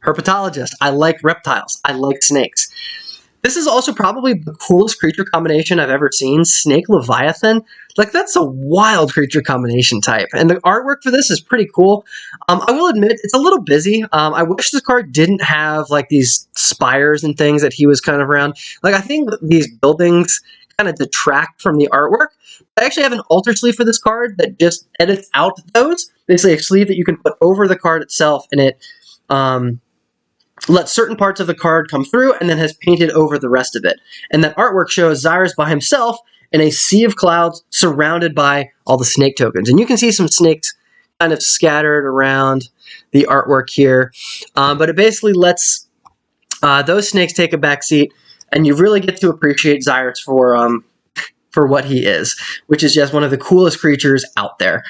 herpetologist, I like reptiles. I like snakes. This is also probably the coolest creature combination I've ever seen. Snake Leviathan. Like, that's a wild creature combination type. And the artwork for this is pretty cool. I will admit, it's a little busy. I wish this card didn't have, like, these spires and things that he was kind of around. Like, I think these buildings kind of detract from the artwork. I actually have an alter sleeve for this card that just edits out those. Basically, a sleeve that you can put over the card itself, and it let certain parts of the card come through and then has painted over the rest of it. And that artwork shows Xyris by himself in a sea of clouds surrounded by all the snake tokens. And you can see some snakes kind of scattered around the artwork here. But it basically lets those snakes take a back seat, and you really get to appreciate Xyris for for what he is, which is just one of the coolest creatures out there.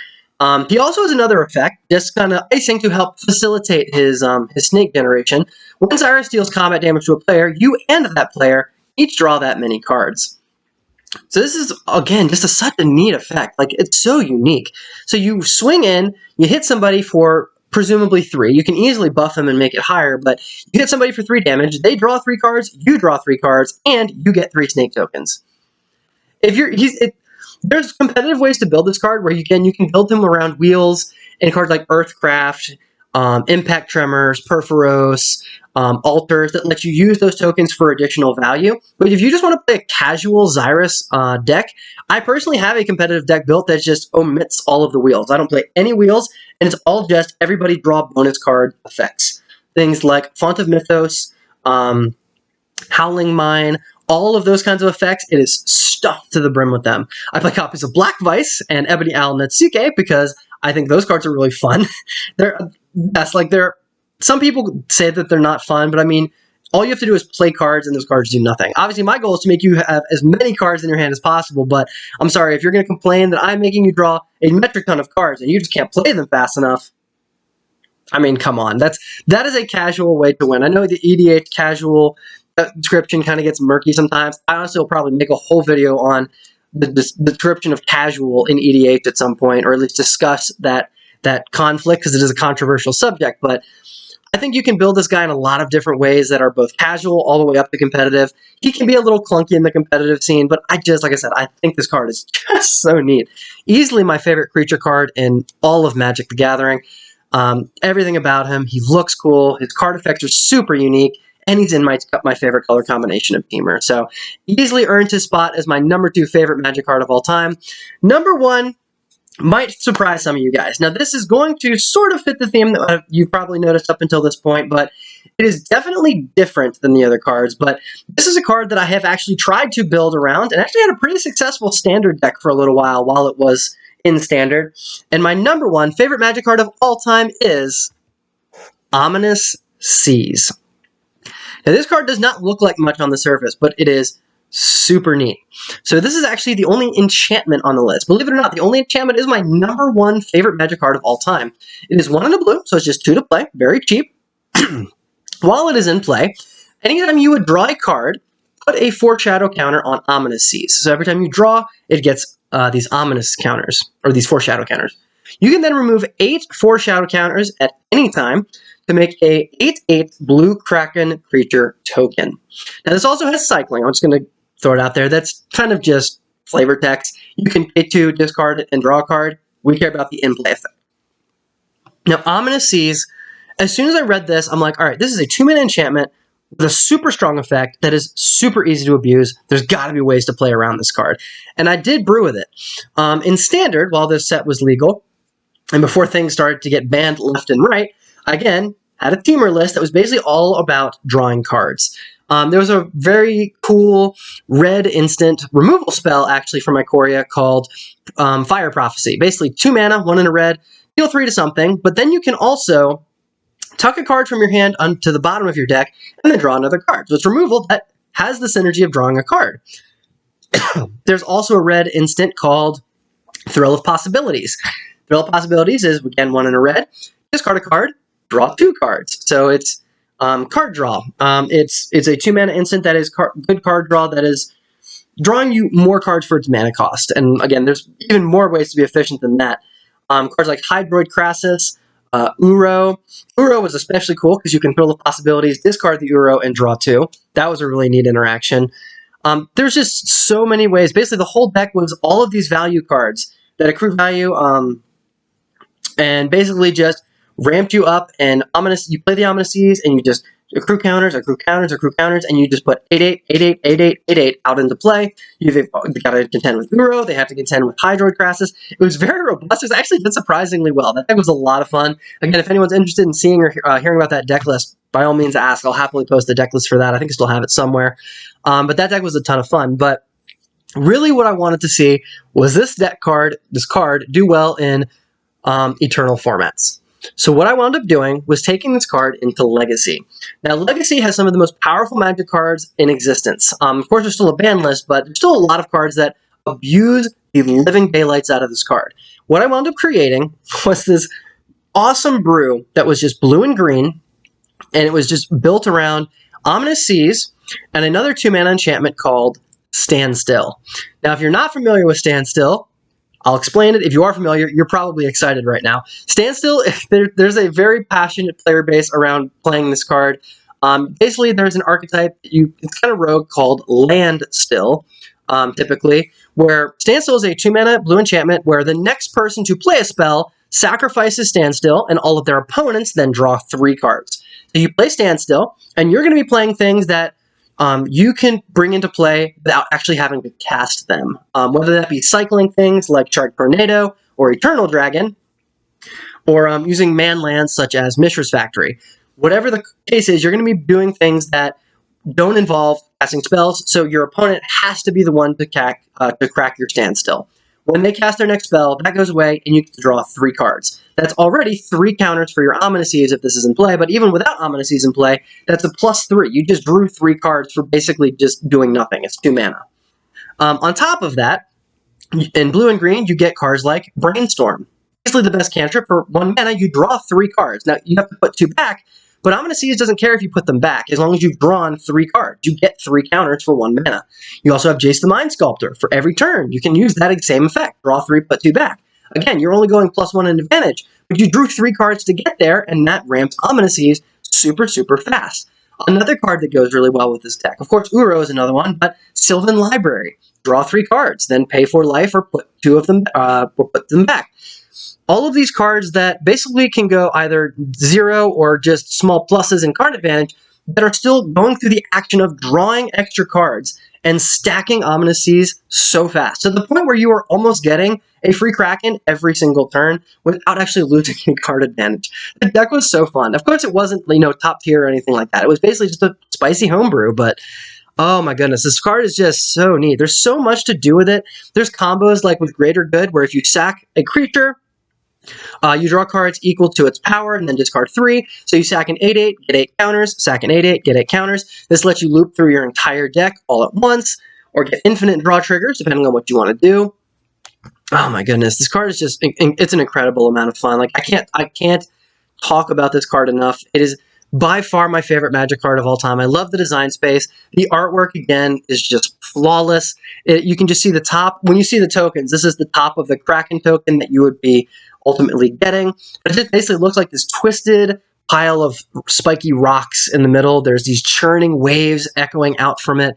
He also has another effect, just kind of icing to help facilitate his snake generation. When Xyris deals combat damage to a player, you and that player each draw that many cards. So this is, again, just such a neat effect. Like, it's so unique. So you swing in, you hit somebody for presumably 3. You can easily buff them and make it higher, but you hit somebody for 3 damage, they draw 3 cards, you draw 3 cards, and you get 3 snake tokens. There's competitive ways to build this card where you can build him around wheels and cards like Earthcraft, Impact Tremors, Perforos, altars that let you use those tokens for additional value. But if you just want to play a casual Xyris deck, I personally have a competitive deck built that just omits all of the wheels. I don't play any wheels, and it's all just everybody draw bonus card effects. Things like Font of Mythos, Howling Mine, all of those kinds of effects, it is stuffed to the brim with them. I play copies of Black Vice and Ebony Owl Netsuke because I think those cards are really fun. Some people say that they're not fun, but I mean, all you have to do is play cards and those cards do nothing. Obviously, my goal is to make you have as many cards in your hand as possible, but I'm sorry, if you're going to complain that I'm making you draw a metric ton of cards and you just can't play them fast enough, I mean, come on. That is a casual way to win. I know the EDH casual description kind of gets murky sometimes. I honestly will probably make a whole video on the description of casual in EDH at some point, or at least discuss that conflict, because it is a controversial subject. But I think you can build this guy in a lot of different ways that are both casual all the way up to competitive. He can be a little clunky in the competitive scene, but like I said, I think this card is just so neat. Easily my favorite creature card in all of Magic the Gathering. Everything about him, he looks cool, his card effects are super unique, and he's in my favorite color combination of Teamer. So easily earned his spot as my number 2 favorite Magic card of all time. Number 1 might surprise some of you guys. Now, this is going to sort of fit the theme that you've probably noticed up until this point, but it is definitely different than the other cards. But this is a card that I have actually tried to build around and actually had a pretty successful standard deck for a little while it was in standard. And my number 1 favorite Magic card of all time is Ominous Seas. Now, this card does not look like much on the surface, but it is super neat. So this is actually the only enchantment on the list. Believe it or not, the only enchantment is my number 1 favorite Magic card of all time. It is 1 and a blue, so it's just 2 to play, very cheap. While it is in play, anytime you would draw a card, put a foreshadow counter on Ominous Seas. So every time you draw, it gets these ominous counters, or these foreshadow counters. You can then remove 8 foreshadow counters at any time to make a 8/8 blue Kraken creature token. Now, this also has cycling. I'm just going to throw it out there. That's kind of just flavor text. You can pay 2, discard it, and draw a card. We care about the in-play effect. Now, Ominous Seas, as soon as I read this, I'm like, all right, this is a 2-mana enchantment with a super strong effect that is super easy to abuse. There's got to be ways to play around this card. And I did brew with it. In Standard, while this set was legal, and before things started to get banned left and right, I, again, had a Teamer list that was basically all about drawing cards. There was a very cool red instant removal spell, actually, from Ikoria called Fire Prophecy. Basically, 2 mana, 1 in a red, deal 3 to something, but then you can also tuck a card from your hand onto the bottom of your deck and then draw another card. So it's removal that has the synergy of drawing a card. There's also a red instant called Thrill of Possibilities. Thrill of Possibilities is, again, 1 in a red, discard a card, draw 2 cards. So it's card draw. It's a 2-mana instant that is good card draw that is drawing you more cards for its mana cost. And again, there's even more ways to be efficient than that. Cards like Hydroid Crassus, Uro. Uro was especially cool because you can Thrill of Possibilities, discard the Uro, and draw 2. That was a really neat interaction. There's just so many ways. Basically, the whole deck was all of these value cards that accrue value and basically just ramped you up, and you play the Ominous Seas, and you just accrue counters, and you just put 8/8, 8/8, 8/8, 8/8 out into play. You've got to contend with Uro, they have to contend with Hydroid Crassus. It was very robust. It actually did surprisingly well. That deck was a lot of fun. Again, if anyone's interested in seeing or hearing about that deck list, by all means ask. I'll happily post the deck list for that. I think I still have it somewhere. But that deck was a ton of fun. But really what I wanted to see was this card do well in Eternal formats. So what I wound up doing was taking this card into Legacy. Now, Legacy has some of the most powerful Magic cards in existence. Of course, there's still a ban list, but there's still a lot of cards that abuse the living daylights out of this card. What I wound up creating was this awesome brew that was just blue and green, and it was just built around Ominous Seas and another 2-mana enchantment called Stand Still. Now, if you're not familiar with Stand Still, I'll explain it. If you are familiar, you're probably excited right now. Stand Still, there's a very passionate player base around playing this card. Basically, there's an archetype, it's kind of rogue, called Land Still, typically, where Stand Still is a 2-mana blue enchantment where the next person to play a spell sacrifices Stand Still, and all of their opponents then draw 3 cards. So you play Stand Still, and you're going to be playing things that you can bring into play without actually having to cast them. Whether that be cycling things like Charged Tornado or Eternal Dragon, or using man lands such as Mishra's Factory. Whatever the case is, you're going to be doing things that don't involve casting spells, so your opponent has to be the one to crack your Stand Still. When they cast their next spell, that goes away, and you get to draw 3 cards. That's already 3 counters for your Ominous Seas if this is in play, but even without Ominous Seas in play, that's a +3. You just drew 3 cards for basically just doing nothing. It's 2 mana. On top of that, in blue and green, you get cards like Brainstorm. Basically the best cantrip. For 1 mana, you draw 3 cards. Now, you have to put 2 back, but Ominous Seas doesn't care if you put them back, as long as you've drawn 3 cards. You get 3 counters for 1 mana. You also have Jace the Mind Sculptor. For every turn, you can use that same effect. Draw 3, put 2 back. Again, you're only going +1 in advantage, but you drew 3 cards to get there, and that ramps Ominous Seas super, super fast. Another card that goes really well with this deck, of course, Uro is another one, but Sylvan Library. Draw 3 cards, then pay for life or put 2 of them, or put them back. All of these cards that basically can go either 0 or just small pluses in card advantage that are still going through the action of drawing extra cards and stacking Ominous Seas so fast, to the point where you are almost getting a free Kraken every single turn without actually losing any card advantage. The deck was so fun. Of course, it wasn't, top tier or anything like that. It was basically just a spicy homebrew, but oh my goodness, this card is just so neat. There's so much to do with it. There's combos like with Greater Good, where if you sack a creature, you draw cards equal to its power and then discard 3. So you sack an 8/8, get 8 counters, sack an 8/8, get 8 counters. This lets you loop through your entire deck all at once, or get infinite draw triggers, depending on what you want to do. Oh my goodness, this card is just, it's an incredible amount of fun. Like, I can't talk about this card enough. It is by far my favorite Magic card of all time. I love the design space. The artwork, again, is just flawless. You can just see the top. When you see the tokens, this is the top of the Kraken token that you would be ultimately getting. But it just basically looks like this twisted pile of spiky rocks in the middle. There's these churning waves echoing out from it.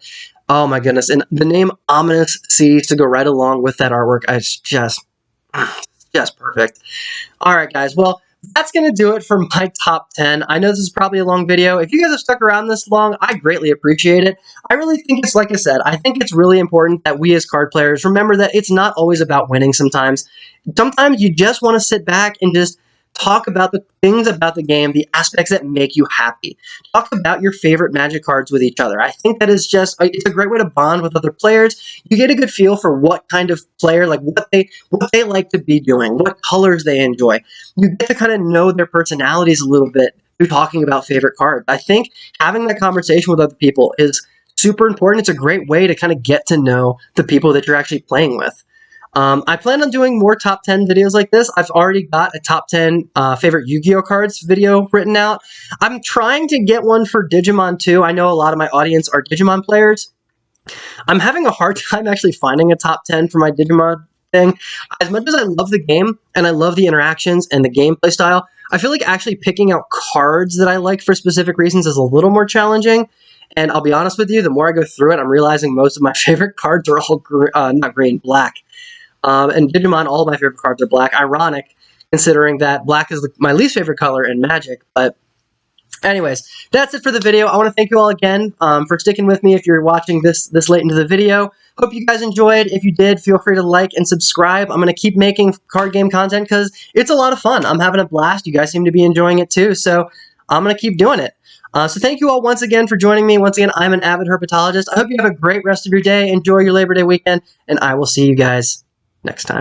Oh my goodness. And the name Ominous Seas to go right along with that artwork, it's just perfect. All right, guys. Well, that's going to do it for my top 10. I know this is probably a long video. If you guys have stuck around this long, I greatly appreciate it. I really think it's, like I said, I think it's really important that we as card players remember that it's not always about winning sometimes. Sometimes you just want to sit back and just talk about the things about the game, the aspects that make you happy. Talk about your favorite Magic cards with each other. I think that is just, it's a great way to bond with other players. You get a good feel for what kind of player, like what they like to be doing, what colors they enjoy. You get to kind of know their personalities a little bit through talking about favorite cards. I think having that conversation with other people is super important. It's a great way to kind of get to know the people that you're actually playing with. I plan on doing more top 10 videos like this. I've already got a top 10 favorite Yu-Gi-Oh cards video written out. I'm trying to get one for Digimon too. I know a lot of my audience are Digimon players. I'm having a hard time actually finding a top 10 for my Digimon thing. As much as I love the game and I love the interactions and the gameplay style, I feel like actually picking out cards that I like for specific reasons is a little more challenging. And I'll be honest with you, the more I go through it, I'm realizing most of my favorite cards are all black. And Digimon, all of my favorite cards are black. Ironic, considering that black is my least favorite color in Magic. But anyways, that's it for the video. I want to thank you all again for sticking with me if you're watching this late into the video. Hope you guys enjoyed. If you did, feel free to like and subscribe. I'm going to keep making card game content because it's a lot of fun. I'm having a blast. You guys seem to be enjoying it too, so I'm going to keep doing it. So thank you all once again for joining me. Once again, I'm an avid herpetologist. I hope you have a great rest of your day. Enjoy your Labor Day weekend, and I will see you guys next time.